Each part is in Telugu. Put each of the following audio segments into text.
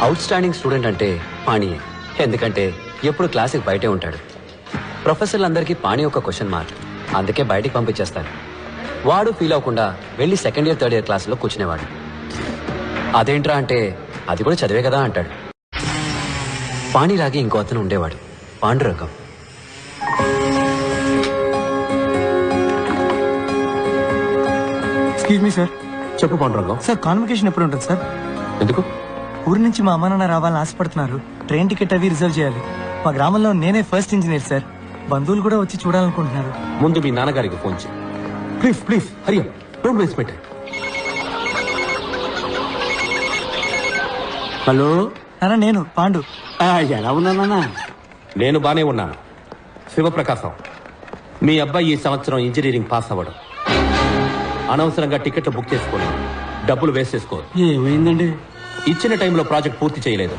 అవుట్ స్టాండింగ్ స్టూడెంట్ అంటే పాణియే. ఎందుకంటే ఎప్పుడు క్లాస్కి బయటే ఉంటాడు. ప్రొఫెసర్లందరికీ పాణి ఒక క్వశ్చన్ మార్క్, అందుకే బయటికి పంపించేస్తారు. వాడు ఫీల్ అవ్వకుండా వెళ్ళి సెకండ్ ఇయర్ థర్డ్ ఇయర్ క్లాస్లో కూర్చునేవాడు. అదేంట్రా అంటే అది కూడా చదివే కదా అంటాడు. పాణిలాగే ఇంకో అతను ఉండేవాడు, పాండురంగం. Excuse me sir. చెప్పు పాండురంగం. సార్ కాన్వకేషన్ ఎప్పుడు ఉంటుంది సార్? ఎందుకు? ఊరి నుంచి మా అమ్మ నాన్న రావాలని ఆశపడుతున్నారు. ట్రైన్ టికెట్ అవి రిజర్వ్ చేయాలి. మా గ్రామంలో నేనే ఫస్ట్ ఇంజనీర్ సార్. బంధువులు కూడా వచ్చి చూడాలనుకుంటున్నారు. ముందు మీ నాన్నగారికి ఫోన్ చేయి. Please please Hari up, don't waste my time. Hello నాన్న, నేను పాండు. ఎలా ఉన్నానా? నేను బానే ఉన్నాను. శివప్రకాశం, మీ అబ్బాయి ఈ సంవత్సరం ఇంజనీరింగ్ పాస్ అవ్వడం. అనవసరంగా టికెట్లు బుక్ చేసుకోండి, డబ్బులు వేస్ట్ చేసుకోరు. ఏమైందండి? ఇచ్చిన టైంలో ప్రాజెక్ట్ పూర్తి చేయలేదు.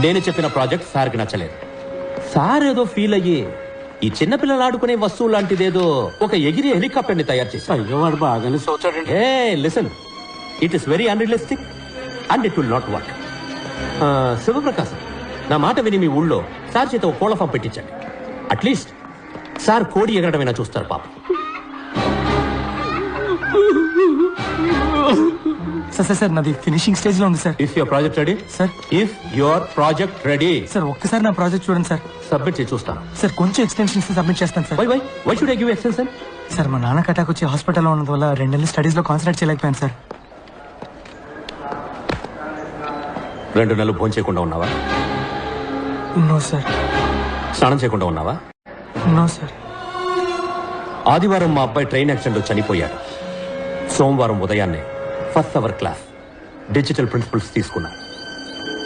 నేను చెప్పిన ప్రాజెక్ట్ సార్కి నచ్చలేదు. సార్ ఏదో ఫీల్ అయ్యి ఈ చిన్నపిల్లలు ఆడుకునే వస్తువు లాంటిదేదో ఒక ఎగిరి హెలికాప్టర్ ని తయారు చేశారు. అయ్యో, వాడు బాగానే చూచాడండి. ఏ listen, it is very unrealistic and it will not work. Shivaprakasam, నా మాట విని మీ ఊళ్ళో సార్ చేత ఒక కోళ్ళ ఫామ్ పెట్టించండి. అట్లీస్ట్ సార్ కోడి ఎగరడమైనా చూస్తారు పాప. సార్ సార్ నాది ఫినిషింగ్ స్టేజ్ లో ఉంది sir. If your project ready sir. If your project ready sir ఒక్కసారి నా ప్రాజెక్ట్ చూడండి సార్. సబ్మిట్ చేసి చూస్తాను. సార్ కొంచెం ఎక్స్టెన్షన్ సబ్మిట్ చేస్తాను sir. Why should I give extension? Sir మా నాన్న అటాక్ వచ్చి హాస్పిటల్లో ఉన్నందు వల్ల 2 నెలలు స్టడీస్ లో కాన్సన్ట్రేట్ చేయలేకపోయాను సార్. 2 నెలలు భోజనం చేయకుండా ఉన్నావా? No sir. స్నానం చేయకుండా ఉన్నావా? No sir. ఆదివారం మా అబ్బాయి ట్రైన్ యాక్సిడెంట్ లో చనిపోయాడు. సోమవారం ఉదయాన్నే first hour class digital principles తీసుకున్నా.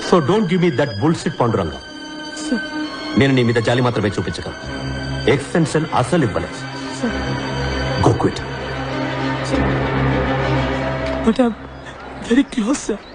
So don't give me that bullshit Pandurangam. నేను నీ మీద జాలి మాత్రమే చూపించగలను. ఎక్స్టెన్షన్ అసలు ఇవ్వలేదు. Go quit. But I am very close sir.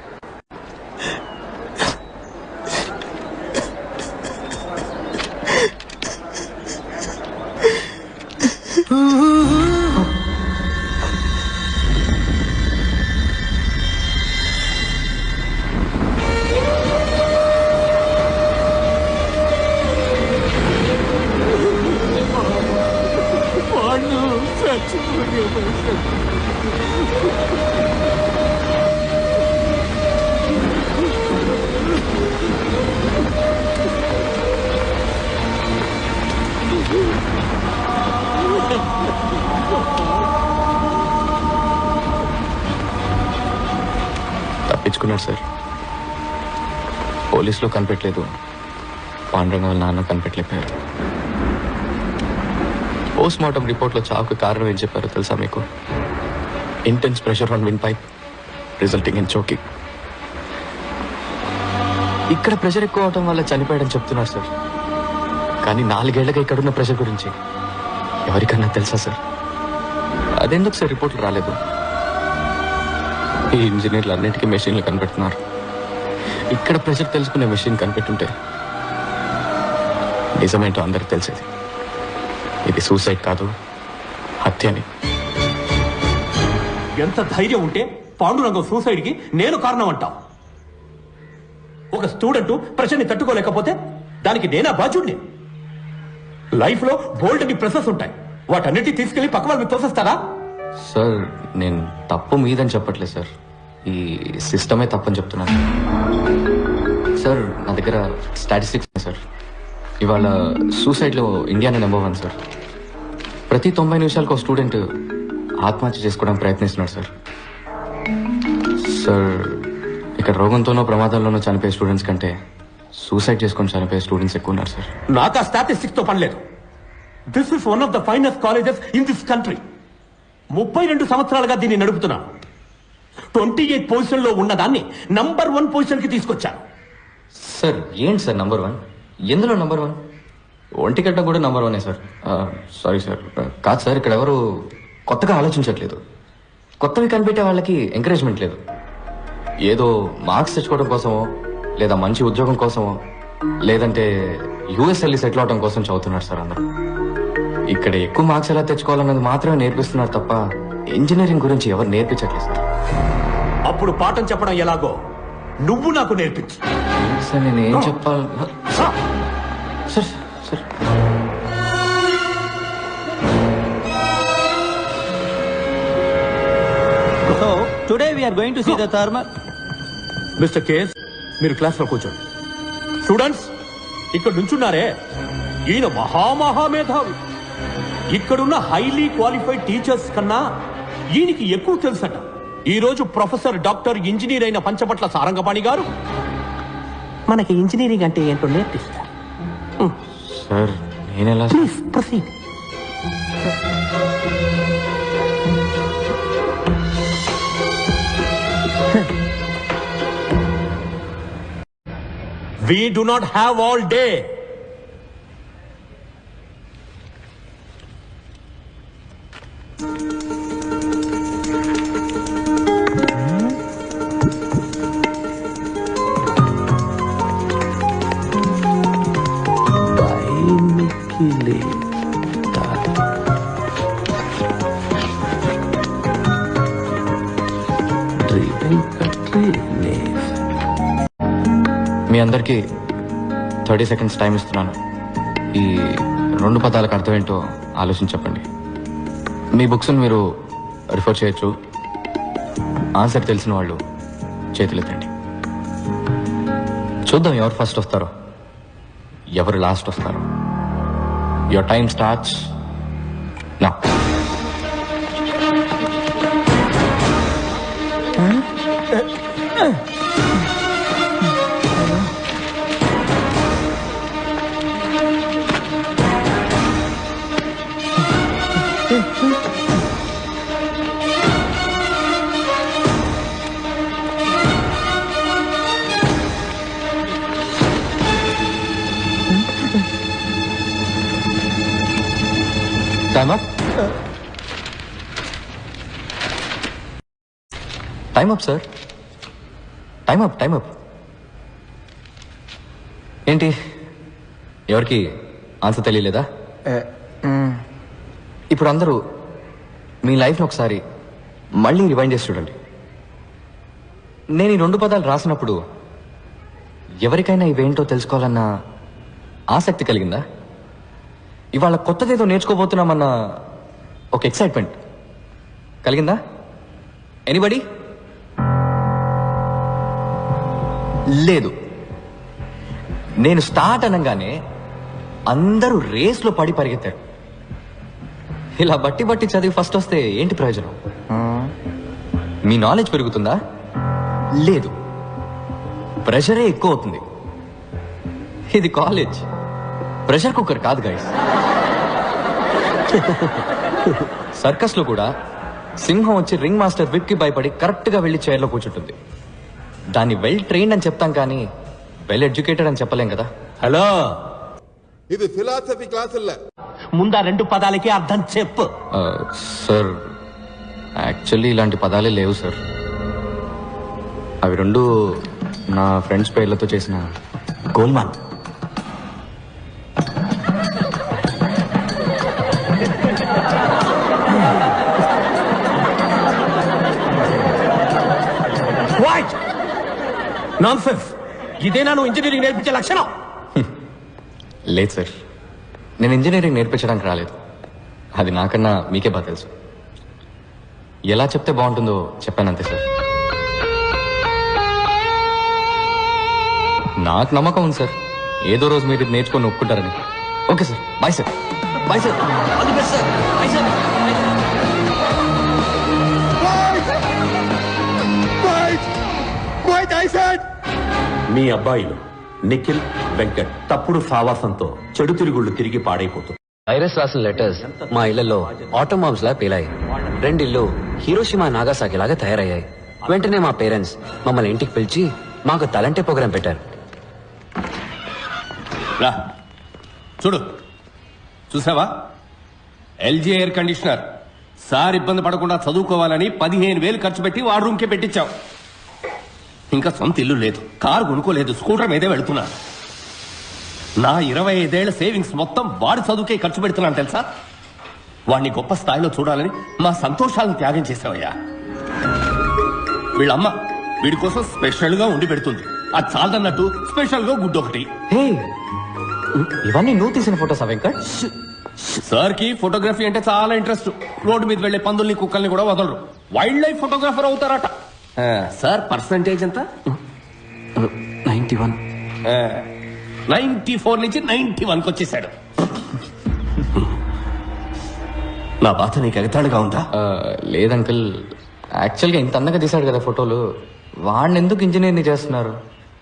తప్పించుకున్నాడు సార్. పోలీసులో కనిపెట్టలేదు, పాండురంగం వాళ్ళ నాన్న కనిపెట్టలేకపోయారు. పోస్ట్ మార్టం రిపోర్ట్లో చావుకు కారణం ఏం చెప్పారో తెలుసా మీకు? Intense pressure on wind pipe resulting in choking. ఇక్కడ ప్రెషర్ ఎక్కువ అవడం వల్ల చనిపోయాడని చెప్తున్నారు సార్. కానీ 4 ఏళ్లగా ఇక్కడున్న ప్రెషర్ గురించి ఎవరికన్నా తెలుసా సార్? అదెందుకు సార్ రిపోర్ట్లు రాలేదు? ఈ ఇంజనీర్లు అన్నిటికీ మెషిన్లు కనిపెడుతున్నారు. ఇక్కడ ప్రెషర్ తెలుసుకునే మెషిన్ కనిపెట్టుంటే నిజమేంటో అందరికి తెలిసేది. ఇది సూసైడ్ కాదు, హత్యని. ఎంత ధైర్యం ఉంటే పాండురంగం సూసైడ్ కి నేను కారణం అంటావు? ఒక స్టూడెంట్ ప్రెషర్ ని తట్టుకోలేకపోతే దానికి నేనా బాధ్యుడిని? లైఫ్ లో బోల్డ్ అని ప్రెషర్స్ ఉంటాయి, వాటన్నిటి తీసుకెళ్లి పక్క వాళ్ళని తోసేస్తారా? సార్ నేను తప్పు మీదని చెప్పట్లేదు సార్, ఈ సిస్టమే తప్పని చెప్తున్నాను సార్. నా దగ్గర స్టాటిస్టిక్స్ సార్. ఇవాళ సూసైడ్లో ఇండియానే నెంబర్ 1 సార్. ప్రతి 90 నిమిషాలకు ఒక స్టూడెంట్ ఆత్మహత్య చేసుకోవడానికి ప్రయత్నిస్తున్నాడు సార్. సార్ ఇక్కడ రోగంతోనో ప్రమాదంలోనో చనిపోయే స్టూడెంట్స్ కంటే సూసైడ్ చేసుకొని చనిపోయే స్టూడెంట్స్ ఎక్కువ ఉన్నారు సార్. నాకు ఆ స్టాటిస్టిక్స్ తో పని లేదు. This is one of the finest colleges in this country. 32 సంవత్సరాలుగా దీన్ని నడుపుతున్నాను. 28 పొజిషన్ లో ఉన్నదాన్ని నంబర్ 1 పొజిషన్ కి తీసుకొచ్చాను. సార్ ఏంటి సార్ నంబర్ 1? ఎందులో నంబర్ 1? ఒంటిగడ్డ కూడా నంబర్ 1 సార్. సారీ సార్, కాదు సార్, ఇక్కడ ఎవరు కొత్తగా ఆలోచించట్లేదు. కొత్తవి కనిపెట్టే వాళ్ళకి ఎంకరేజ్మెంట్ లేదు. ఏదో మార్క్స్ తెచ్చుకోవడం కోసమో, లేదా మంచి ఉద్యోగం కోసమో, లేదంటే యూఎస్ వెళ్ళి సెటిల్ అవడం కోసం చదువుతున్నారు సార్ అందరూ. ఇక్కడ ఎక్కువ మార్క్స్ ఎలా తెచ్చుకోవాలన్నది మాత్రమే నేర్పిస్తున్నారు తప్ప ఇంజనీరింగ్ గురించి ఎవరు నేర్పించట్లేదు సార్. అప్పుడు పాఠం చెప్పడం ఎలాగో నువ్వు నాకు నేర్పించు. సార్ నేను ఏం చెప్పాలి sir sir So, today we are going to see the thermal. Mister KS, మీరు క్లాస్ లో కూర్చోండి. స్టూడెంట్స్, ఇక్కడ నుంచున్నారే, ఈయన మహామహామేధావి. ఇక్కడున్న హైలీ క్వాలిఫైడ్ టీచర్స్ కన్నా ఈయనకి ఎక్కువ తెలుసట. ఈ రోజు ప్రొఫెసర్ డాక్టర్ ఇంజనీర్ అయిన పంచపట్ల సారంగపాణి గారు మనకి ఇంజనీరింగ్ అంటే ఏంటో నేర్పిస్తారు. సార్ నేను ఎలా please proceed. We do not have all day. మీ అందరికీ 30 సెకండ్స్ టైం ఇస్తున్నాను. ఈ 2 పదాలకు అర్థం ఏంటో ఆలోచించి చెప్పండి. మీ బుక్స్ని మీరు రిఫర్ చేయొచ్చు. ఆన్సర్ తెలిసిన వాళ్ళు చేతులెత్తండి. చూద్దాం ఎవరు ఫస్ట్ వస్తారో, ఎవరు లాస్ట్ వస్తారో. Your time starts now. Time up. Time up, sir. Time up, time up. ఏంటి ఎవరికి ఆన్సర్ తెలియలేదా? ఇప్పుడు అందరూ మీ లైఫ్ని ఒకసారి మళ్ళీ రివైండ్ చేసి చూడండి. నేను ఈ 2 పదాలు రాసినప్పుడు ఎవరికైనా ఇవేంటో తెలుసుకోవాలన్న ఆసక్తి కలిగిందా? ఇవాళ కొత్తదేదో నేర్చుకోబోతున్నామన్న ఒక ఎక్సైట్మెంట్ కలిగిందా? ఎనీబడి? లేదు. నేను స్టార్ట్ అనగానే అందరూ రేస్లో పడి పరిగెత్తారు. ఇలా బట్టి చదివి ఫస్ట్ వస్తే ఏంటి ప్రయోజనం? మీ నాలెడ్జ్ పెరుగుతుందా? లేదు, ప్రెషరే ఎక్కువ అవుతుంది. ఇది కాలేజ్, ప్రెషర్ కుక్కర్ కాదు గైస్. సర్కస్ లో కూడా సింహం వచ్చి రింగ్ మాస్టర్ విప్ కి భయపడి కరెక్ట్ గా వెళ్లి చైర్లో కూర్చుంటుంది. దాన్ని వెల్ ట్రైన్డ్ అని చెప్తాం కానీ వెల్ ఎడ్యుకేటెడ్ అని చెప్పలేం కదా. హలో, ఇది ఫిలాసఫీ క్లాస్ இல்ல. ముందా 2 పదాలకి అర్థం చెప్పు. సార్ యాక్చువల్లీ ఇలాంటి పదాలే లేవు సార్. అవి 2 నా ఫ్రెండ్స్ పేర్లతో చేసిన గోల్మాల్. నాన్సెన్స్. ఇదేనా నువ్వు ఇంజనీరింగ్ నేర్పించే లక్షణం? లేదు సార్, నేను ఇంజనీరింగ్ నేర్పించడానికి రాలేదు. అది నాకన్నా మీకే బాగా తెలుసు. ఎలా చెప్తే బాగుంటుందో చెప్పానంతే సార్. నాకు నమ్మకం ఉంది సార్, ఏదో రోజు మీరు ఇది నేర్చుకొని ఒప్పుకుంటారని. Okay sir, bye sir. Bye sir. All the best sir. Bye sir. మీ అబ్బాయిలు నిఖిల్, వెంకట్ తప్పుడు సావాసంతో చెడు తిరుగుళ్ళు తిరిగి పాడైపోతుంది. వైరస్ రాసిన లెటర్స్ మా ఇళ్లలో ఆటో బాంబ్స్ లా పేలాయి. 2 ఇళ్ళు హీరోషిమా నాగాసాకి లాగా తయారయ్యాయి. వెంటనే మా పేరెంట్స్ మమ్మల్ని ఇంటికి పిలిచి మాకు తలంటే ప్రోగ్రాం పెట్టారు. రా చూడు, చూసావా? LG air conditioner. సార్ ఇబ్బంది పడకుండా చదువుకోవాలని 15,000 ఖర్చు పెట్టి వాడు రూమ్కే పెట్టించావు. ఇంకా సొంత ఇల్లు లేదు, కారు కొనుక్కోలేదు, స్కూటర్ మీదే వెళుతున్నా. నా 25 ఏళ్ల సేవింగ్స్ మొత్తం వాడి చదువుకే ఖర్చు పెడుతున్నాను తెలుసా? వాడిని గొప్ప స్థాయిలో చూడాలని మా సంతోషాలను త్యాగం చేసావయ్యా. వీళ్ళమ్మ వీడి కోసం స్పెషల్ గా ఉండి పెడుతుంది. అది చాలదన్నట్టు స్పెషల్ గా గుడ్డు ఒకటి. హే, ఇవన్నీ నువ్వు తీసిన ఫోటోస్ వెంకట్? సార్ కి ఫోటోగ్రఫీ అంటే చాలా ఇంట్రెస్ట్. రోడ్డు మీద వెళ్లే పందుల్ని కుక్కల్ని కూడా వదలరు. వైల్డ్ లైఫ్ ఫోటోగ్రాఫర్ అవుతారట. సార్ పర్సంటేజ్ ఎంత? 91. 94 నుంచి 91 వచ్చేసాడు. నా బాధ నీకు ఎగతాళిగా ఉందా? లేదు అంకుల్, యాక్చువల్గా ఇంత అందంగా తీశాడు కదా ఫోటోలు, వాడిని ఎందుకు ఇంజనీర్ని చేస్తున్నారు?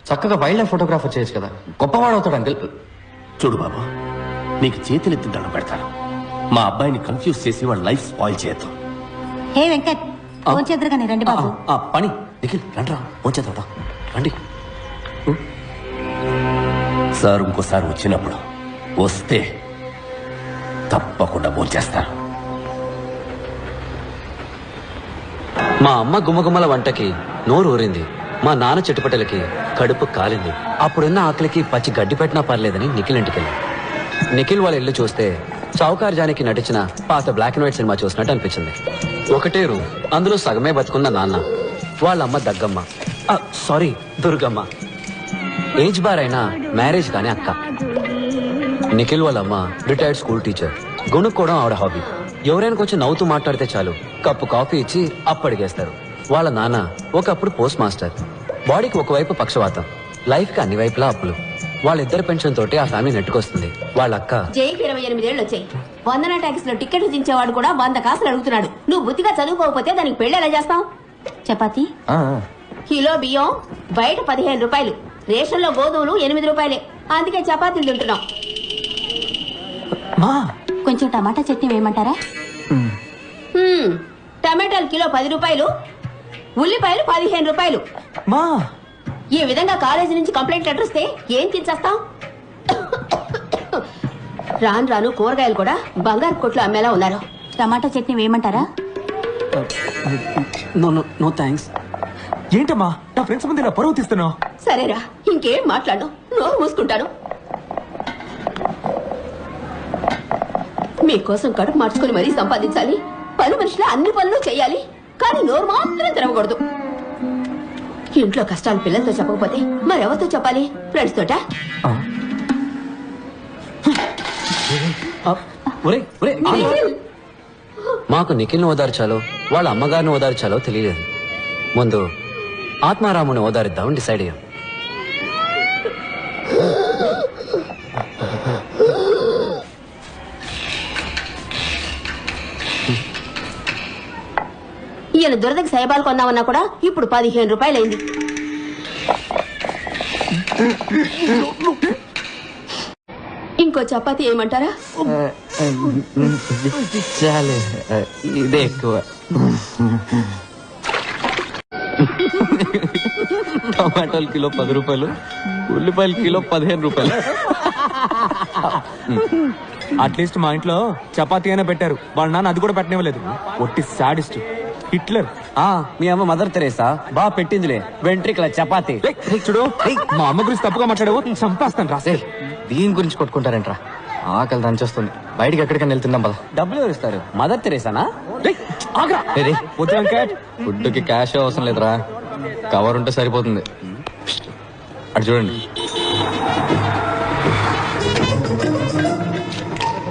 చక్కగా వైల్డ్ లైఫ్ ఫోటోగ్రాఫర్ చేయొచ్చు కదా, గొప్పవాడు అవుతాడు అంకుల్. చూడు బాబు, నీకు చేతులెత్తి దండం పెడతాను. మా అబ్బాయిని కన్ఫ్యూజ్ చేసి వాడి లైఫ్ స్పాయిల్ చేయొద్దు. హే వెంకట్, ఫోన్ చేద్దరు కానీ రండి బాబు. పని నిఖిల్ రండ్రా వచ్చేద్దాం రండి. సార్ ఇంకోసారి వచ్చినప్పుడు వస్తే తప్పకుండా భోంచేస్తారు. మా అమ్మ గుమ్మగుమ్మల వంటకి నోరు ఊరింది, మా నాన్న చెట్టుపట్టలకి కడుపు కాలింది. అప్పుడున్న ఆకలికి పచ్చి గడ్డి పెట్టినా పర్లేదని నిఖిల్ ఇంటికెళ్ళి. నిఖిల్ వాళ్ళ ఇల్లు చూస్తే చౌకార్ జానికి నటించిన పాత బ్లాక్ అండ్ వైట్ సినిమా చూసినట్టు అనిపించింది. ఒకటే రూమ్, అందులో సగమే బతుకున్న నాన్న, వాళ్ళమ్మ దగ్గమ్మ, సారీ దుర్గమ్మ, ఏజ్ బార్ అయినా మ్యారేజ్ కానీ అక్క. నిఖిల్ వాళ్ళమ్మ రిటైర్డ్ స్కూల్ టీచర్, గొనుక్కోవడం ఆవిడ హాబీ. ఎవరైనా కొంచెం నవ్వుతూ మాట్లాడితే చాలు కప్పు కాఫీ ఇచ్చి అప్పడిగేస్తారు. వాళ్ళ నాన్న ఒకప్పుడు పోస్ట్ మాస్టర్, బాడీకి ఒకవైపు పక్షవాతం, లైఫ్ కి అన్ని వైపులా అప్పులు. వాళ్ళిద్దరు పెన్షన్ తోటి ఆ ఫ్యామిలీ నెట్టుకొస్తుంది. వాళ్ళ అక్క జైకి 28 ఏళ్ళు వచ్చాయి. వందన ట్యాక్స్ లో టికెట్ దించేవాడు కూడా 100 కాసులు అడుగుతున్నాడు. నువ్వు బుద్ధిగా చదువుకోకపోతే దానికి పెళ్లి ఎలా చేస్తావు? చపాతి కిలో బియ్యం బయట 15 రూపాయలు, రేషన్ లో గోధుమలు 8 రూపాయలే. అందుకే చపాతీలు తింటున్నాం. కొంచెం టమాటా చట్నీ వేయమంటారా? టమాటాలు కిలో 10 రూపాయలు, ఉల్లిపాయలు 15 రూపాయలు. ఈ విధంగా కాలేజీ నుంచి కంప్లైంట్ లెటర్ వస్తే ఏం తినేస్తాం? రాను రాను కూరగాయలు కూడా బంగారు కొట్లు అమ్మేలా ఉన్నారు. టమాటా చట్నీ వేయమంటారా? No thanks. ఏంటమ్మా నా ఫ్రెండ్స్ ముందు ఇలా పరువు తీస్తున్నావు? సరేరా, ఇంకేం మాట్లాడు, నోరు మూసుకుంటాను. మీకోసం కడుపు మార్చుకుని మరీ సంపాదించాలి, పని మనుషులు అన్ని పనులు చేయాలి, కానీ నోరు మాత్రం తెరవకూడదు. ఇంట్లో కష్టాలు పిల్లలతో చెప్పకపోతే మరెవరితో చెప్పాలి? ఫ్రెండ్స్ తోట? మాకు నిఖిల్ని ఓదార్చాలో వాళ్ళ అమ్మగారిని ఓదార్చాలో తెలియలేదు. ముందు ఆత్మారాముని ఓదారిద్దామని డిసైడ్ అయ్యాం. ఈయన దురదకి సైబాలు కొందామన్నా కూడా ఇప్పుడు 15 రూపాయలైంది. ఇంకో చపాతీ ఏమంటారా? చాలే, ఇదే ఎక్కువ. టమాటాలు కిలో 10 రూపాయలు, ఉల్లిపాయలు కిలో 15 రూపాయలు. అట్లీస్ట్ మా ఇంట్లో చపాతీ అయినా పెట్టారు, వాళ్ళ నాన్న అది కూడా పెట్టనివ్వలేదు. ఒట్టి సాడిస్ట్ హిట్లర్. మీ అమ్మ మదర్ తెరేసా బాగా పెట్టిందిలే వెంట్రికల చపాతి. చూడు, మా అమ్మ గురించి తప్పుగా మాట్లాడావు, చంపేస్తాను రాసే. దీని గురించి కొట్టుకుంటారంట్రా, ఆకలి దంచేస్తుంది. బయటికి ఎక్కడికైనా వెళ్తున్నాం పద. డబ్బులు ఎవరు ఇస్తారు? మదర్ తెరేసానా? ఫుడ్కి క్యాష్ అవసరం లేదురా, కవర్ ఉంటే సరిపోతుంది. అటు చూడండి.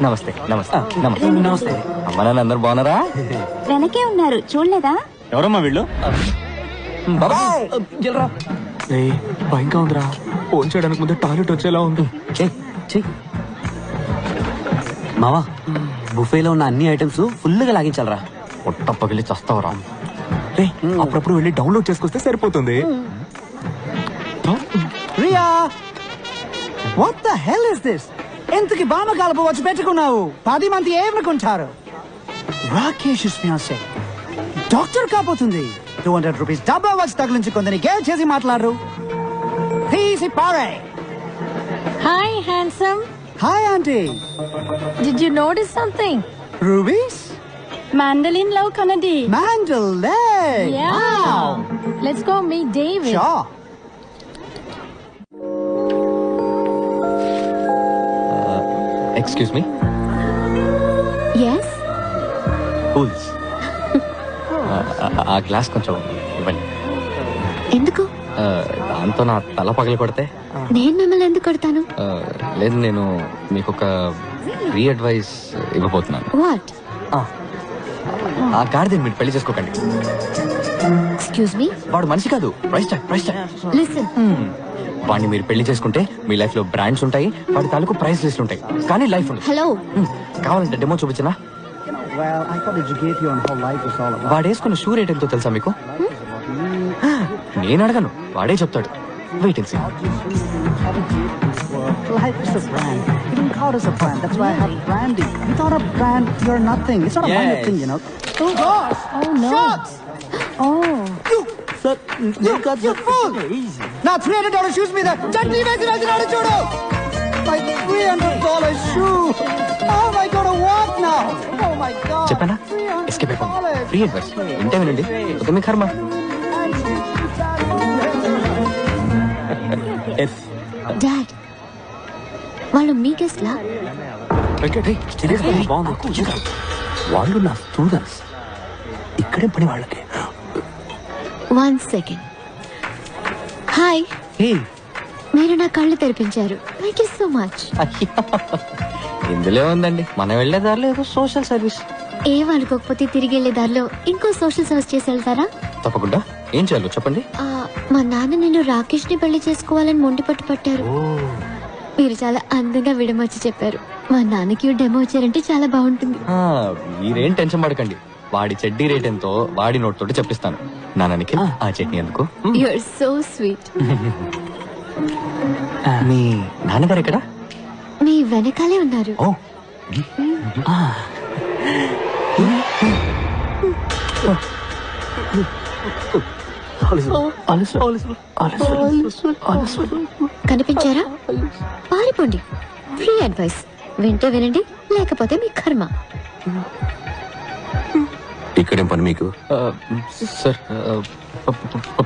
నమస్తే నమస్తే నమస్తే నమస్తే. అమ్మ నాన్న అందరు బాగున్నారా? వెనకే ఉన్నారు, చూడలేదా? ఎవరమ్మా వీళ్ళు? భయంగా ఉందిరా, ఫోన్ చేయడానికి ముందు టాయిలెట్ వచ్చేలా ఉంది. మావా, బుఫేలో ఉన్న అన్ని ఐటమ్స్ ఫుల్ గా లాగించాలరా. పొట్ట పగిలి చస్తావురా. అప్పుడప్పుడు వెళ్ళి డౌన్లోడ్ చేసుకొస్తే సరిపోతుంది. Riya, what the hell is this? ఎంతకి బామ కలుపు వచ్చి పెట్టుకున్నావు? 10 మంది ఏమనుకుంటారు? రాకేష్ ఫియాన్సీ డాక్టర్ కాబోతుంది. 200 రూపీస్ డబ్బా వచ్చి తగిలించి కొందని గేల్ చేసి మాట్లాడరు. తీసి పారే. Hi handsome. Hi aunty. Did you notice something? Rubies Mandolin Love Kanadi. Mandalay. Yeah. Wow. Let's go meet David. Sure. Excuse me. Yes. Cools. ఆ గ్లాస్ కొంచెం ఇవ్వండి. ఎందుకు? దాంతో నా తల పగలు కొడితే నేను మిమ్మల్ని ఎందుకు కొడతాను? లేదు, నేను మీకు ఒక ఫ్రీ అడ్వైస్ ఇవ్వబోతున్నాను. వాట్? ఆ గాడిదని మీరు పెళ్లి చేసుకోకండి. Excuse me. వాడు మనిషి కాదు, ప్రైస్ ట్యాగ్. లిసన్, వాడిని మీరు పెళ్లి చేసుకుంటే మీ లైఫ్ లో బ్రాండ్స్ ఉంటాయి, వాడి తాలూకు ప్రైస్ లిస్ట్ ఉంటాయి, కానీ లైఫ్ ఉంటుంది. హలో, కావాలంటే demo చూపించనా? Well, I thought education on how life is all about. వాడు వేసుకున్న షూ రేట్ ఎంతో తెలుసా మీకు? నేను అడగను, వాడే చెప్తాడు. Wait and see. Life is a brand. Even God is a brand. That's why I have branding. Without a brand, you're nothing. It's not a minor thing, you know. Oh gosh! oh no. Shots! Oh, Sir, You fool! Now $300 shoes me there. Chutney వేసినాడు చూడు. My $300 shoe. How am I going to walk now? Oh my God. చెప్పానా? ఎస్కేప్ అయిపోయింది. ఫ్రీ అడ్వైస్ ఇంటే వినండి, ఒక మీ కర్మ. డాడ్, వాళ్ళు మీ గెస్ట్ లా? వాళ్ళు నా స్టూడెంట్స్, ఇక్కడే పని వాళ్ళకి. 1 second. హాయ్, మీరు నా కళ్ళు తెరిపించారు. Thank you so much. ఇందులో ఉందండి, మనం వెళ్లే దారిలో ఏదో సోషల్ సర్వీస్. ఏం అనుకోకపోతే తిరిగి వెళ్లే దారిలో ఇంకో సోషల్ సర్వీస్ చేసి వెళ్తారా? తప్పకుండా. ఏం చేయాలో చెప్పండి. మా నాన్న నేను రాకేష్ ని పెళ్లి చేసుకోవాలని మొండి పట్టారు. మీరు చాలా అందంగా విడమర్చి చెప్పారు. మా నాన్నకి డెమో వచ్చారంటే చాలా బాగుంటుంది. మీరేం టెన్షన్ పడకండి, వాడి చెడ్డీ రేట్ ఎంతో వాడి నోట్ తోటి చెప్పిస్తాను. నాన్నకి ఆ చట్నీ ఎందుకు? You are so sweet. మీ నాన్నగారు ఎక్కడ? మీ వెనకాలే ఉన్నారు. కనిపించారా? పారిపోండి. ఫ్రీ అడ్వైస్ వింటే వినండి, లేకపోతే మీ కర్మ. ఇక్కడేం పని మీకు? సార్,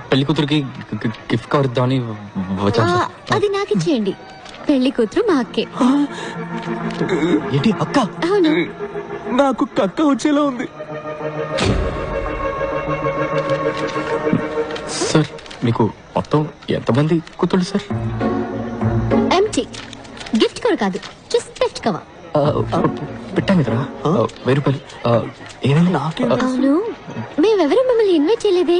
పెళ్లి కూతురికి గిఫ్ట్ కవర్ ఇద్దామని వచ్చాను సార్. అది నాకు ఇచ్చేయండి. పెళ్లి కూతురు మా అక్కే. ఏంటి అక్క? అవును. నాకు కక్క వచ్చేలా ఉంది. సార్, మీకు మొత్తం ఎంతమంది కూతుళ్ళు సార్? ఎంటీ. గిఫ్ట్ కవర్ కాదు, జస్ట్ గిఫ్ట్ కవర్. పెట్టాను కదరా, 1000 రూపాయలు. ఏమైంది? అవును, మేమెవరూ మిమ్మల్ని ఇన్వైట్ చేయలేదే.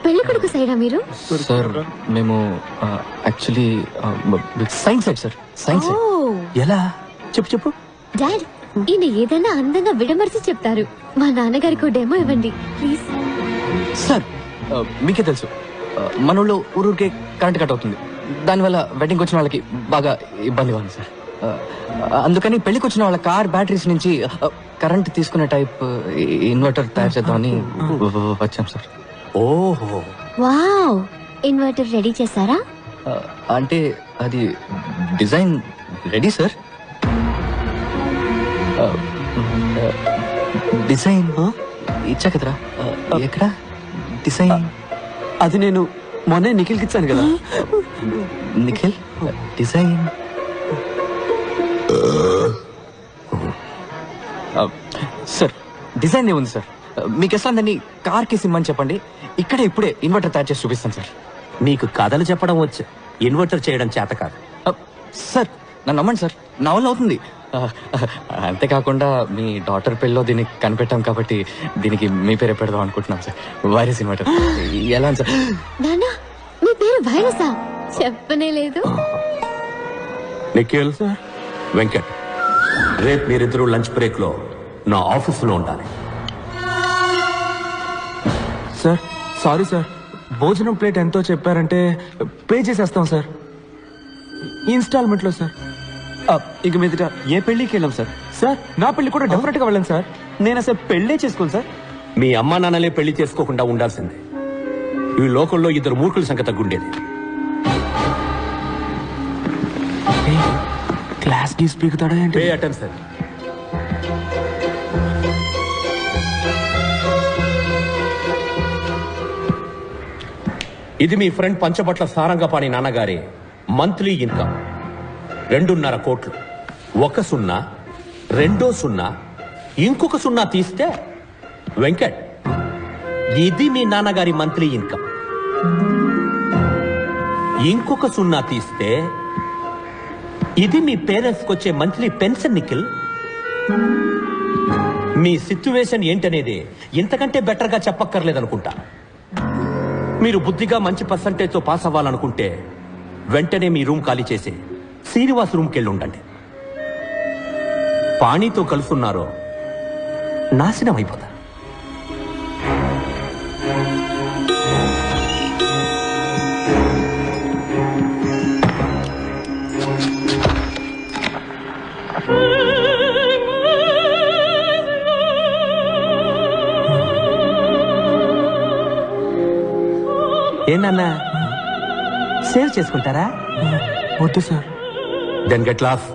పెళ్లి కొడుకు సైడా మీరు? సార్, మేము actually science side sir. Science ఎలా? చెప్పు. డాడ్, ఈయన ఏదైనా అందంగా విడమర్చి చెప్తారు. మా నాన్నగారికి డెమో ఇవ్వండి ప్లీజ్. సార్, మీకే తెలుసు మన ఊళ్ళో ఊరూరికే కరెంట్ కట్ అవుతుంది. దానివల్ల వెడ్డింగ్ వచ్చిన వాళ్ళకి బాగా ఇబ్బందిగా ఉంది సార్. అందుకని పెళ్లికి వచ్చిన వాళ్ళ కార్ బ్యాటరీస్ నుంచి కరెంట్ తీసుకునే టైప్ ఇన్వర్టర్ తయారు చేద్దామని వచ్చాం సార్. ఓహో, వావ్. ఇన్వర్టర్ రెడీ చేశారా? అంటే అది డిజైన్ రెడీ సార్. డిజైన్ ఇచ్చా కదరా. ఎక్కడ డిజైన్? అది నేను మొన్నే నిఖిల్కి ఇచ్చాను కదా. నిఖిల్ డిజైన్? సార్, డిజైన్ ఏముంది సార్. మీకు ఎట్లా దాన్ని కార్ కి సిమ్మని చెప్పండి, ఇక్కడే ఇప్పుడే ఇన్వర్టర్ తయారు చేసి చూపిస్తాను సార్. నీకు కథలు చెప్పడం వచ్చు, ఇన్వర్టర్ చేయడం చేత కాదు. సార్, నన్ను నమ్మండి సార్, నా వల్ల అవుతుంది. అంతేకాకుండా మీ డాటర్ పెళ్ళిలో దీన్ని కనిపెట్టాం కాబట్టి దీనికి మీ పేరే పెడదాం అనుకుంటున్నాం సార్. Virus inverter. ఎలా సార్? నానా, మీ పేరు వైరసా? చెప్పనే లేదు. నిఖిల్, వెంకట్, రేపు మీరిద్దరూ లంచ్ బ్రేక్ లో నా ఆఫీసులో ఉండాలి. Sir, sorry sir. భోజనం ప్లేట్ ఎంతో చెప్పారంటే పే చేసేస్తాం సార్, ఇన్స్టాల్మెంట్ లో సార్. ఇక మీదట ఏ పెళ్లికి వెళ్ళాం సార్. సార్, నా పెళ్లి కూడా డెఫినెట్ గా వెళ్ళాను సార్. నేను అసలు పెళ్లే చేసుకోను సార్. మీ అమ్మా నాన్నలే పెళ్లి చేసుకోకుండా ఉండాల్సిందే. ఈ లోకంలో ఇద్దరు మూర్ఖుల సంఖ్య తగ్గుండేది. క్లాస్ కి స్పీకుతాడా ఏంటి? Pay attention. ఇది మీ ఫ్రెండ్ పంచబట్ల సారంగపాణి నాన్నగారి మంత్లీ ఇన్కమ్ 2.5 కోట్లు. 1 సున్నా, 2 సున్నా, ఇంకొక సున్నా తీస్తే వెంకట్, ఇది మీ నాన్నగారి మంత్లీ ఇన్కమ్. ఇంకొక సున్నా తీస్తే ఇది మీ పేరెంట్స్కి వచ్చే మంత్లీ పెన్షన్ నిఖిల్. మీ సిచ్యువేషన్ ఏంటనేది ఇంతకంటే బెటర్ గా చెప్పక్కర్లేదనుకుంటా. మీరు బుద్ధిగా మంచి పర్సంటేజ్తో పాస్ అవ్వాలనుకుంటే వెంటనే మీ రూమ్ ఖాళీ చేసి శ్రీనివాస్ రూమ్కి వెళ్ళి ఉండండి. పాణితో కలుసున్నారో నాశనం అయిపోతారు. ఏంటన్నా సేవ్ చేసుకుంటారా? వద్దు సార్. Then get lost.